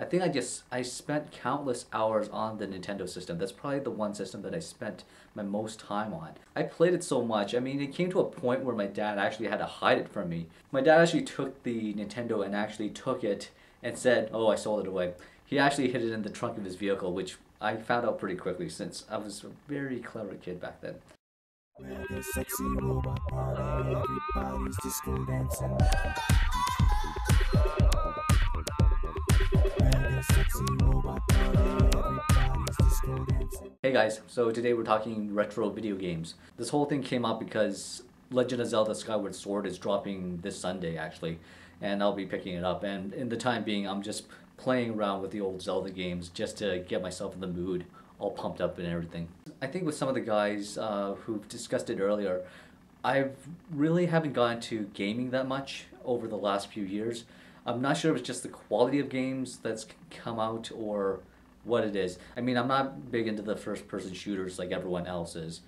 I think I spent countless hours on the Nintendo system. That's probably the one system that I spent my most time on. I played it so much. I mean, it came to a point where my dad actually had to hide it from me. My dad actually took the Nintendo and actually took it and said, "Oh, I sold it away." He actually hid it in the trunk of his vehicle, which I found out pretty quickly since I was a very clever kid back then. Sexy robot party, everybody's disco dancing. Sexy robot party, everybody's disco dancing. Hey guys, so today we're talking retro video games. This whole thing came up because Legend of Zelda Skyward Sword is dropping this Sunday actually, and I'll be picking it up, and in the time being I'm just playing around with the old Zelda games just to get myself in the mood, all pumped up and everything. I think with some of the guys who've discussed it earlier, I really haven't gotten to gaming that much over the last few years. I'm not sure if it's just the quality of games that's come out or what it is. I mean, I'm not big into the first-person shooters like everyone else is.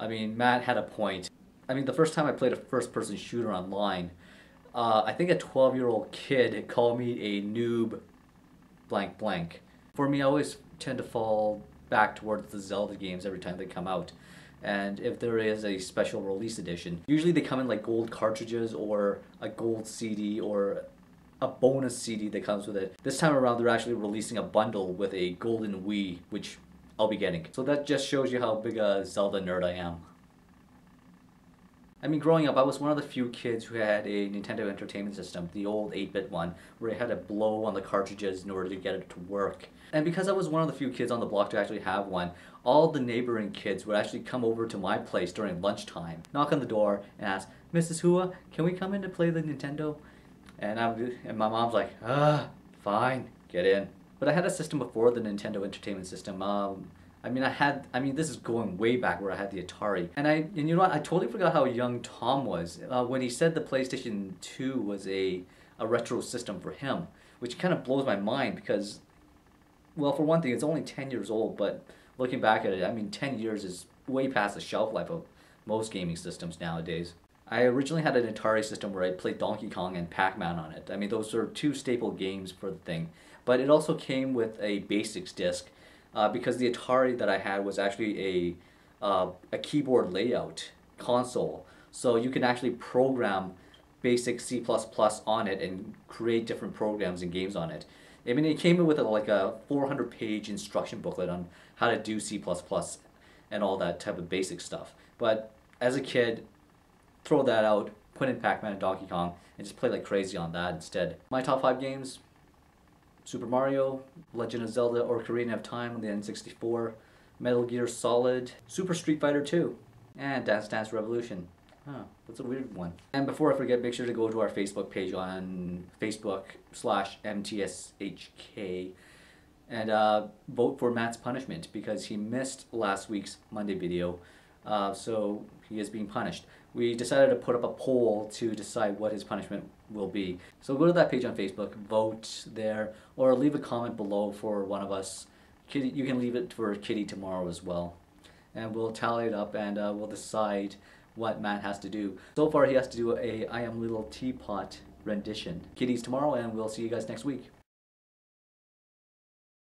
I mean, Matt had a point. I mean, the first time I played a first-person shooter online, I think a 12-year-old kid called me a noob blank blank. For me, I always tend to fall back towards the Zelda games every time they come out. And if there is a special release edition, usually they come in like gold cartridges or a gold CD or a bonus CD that comes with it. This time around they're actually releasing a bundle with a golden Wii, which I'll be getting. So that just shows you how big a Zelda nerd I am. I mean, growing up, I was one of the few kids who had a Nintendo Entertainment System, the old 8-bit one, where you had to blow on the cartridges in order to get it to work. And because I was one of the few kids on the block to actually have one, all the neighboring kids would actually come over to my place during lunchtime, knock on the door, and ask, "Mrs. Hua, can we come in to play the Nintendo?" And my mom's like, fine, get in. But I had a system before the Nintendo Entertainment System. I mean, this is going way back where I had the Atari. And you know what, I totally forgot how young Tom was when he said the PlayStation 2 was a retro system for him, which kind of blows my mind because, well, for one thing, it's only 10 years old, but looking back at it, I mean, 10 years is way past the shelf life of most gaming systems nowadays. I originally had an Atari system where I played Donkey Kong and Pac-Man on it. I mean, those are two staple games for the thing. But it also came with a basics disc because the Atari that I had was actually a keyboard layout console. So you can actually program basic C++ on it and create different programs and games on it. I mean, it came in with like a 400-page instruction booklet on how to do C++ and all that type of basic stuff. But as a kid, throw that out, put in Pac-Man and Donkey Kong, and just play like crazy on that instead. My top 5 games: Super Mario, Legend of Zelda Ocarina of Time on the N64, Metal Gear Solid, Super Street Fighter 2, and Dance Dance Revolution. Huh, that's a weird one. And before I forget, make sure to go to our Facebook page on Facebook/MSTHK and vote for Matt's punishment because he missed last week's Monday video. So he is being punished. We decided to put up a poll to decide what his punishment will be. So go to that page on Facebook, vote there, or leave a comment below for one of us. Kitty, you can leave it for Kitty tomorrow as well. And we'll tally it up and we'll decide what Matt has to do. So far he has to do a I Am Little Teapot rendition. Kitty's tomorrow, and we'll see you guys next week.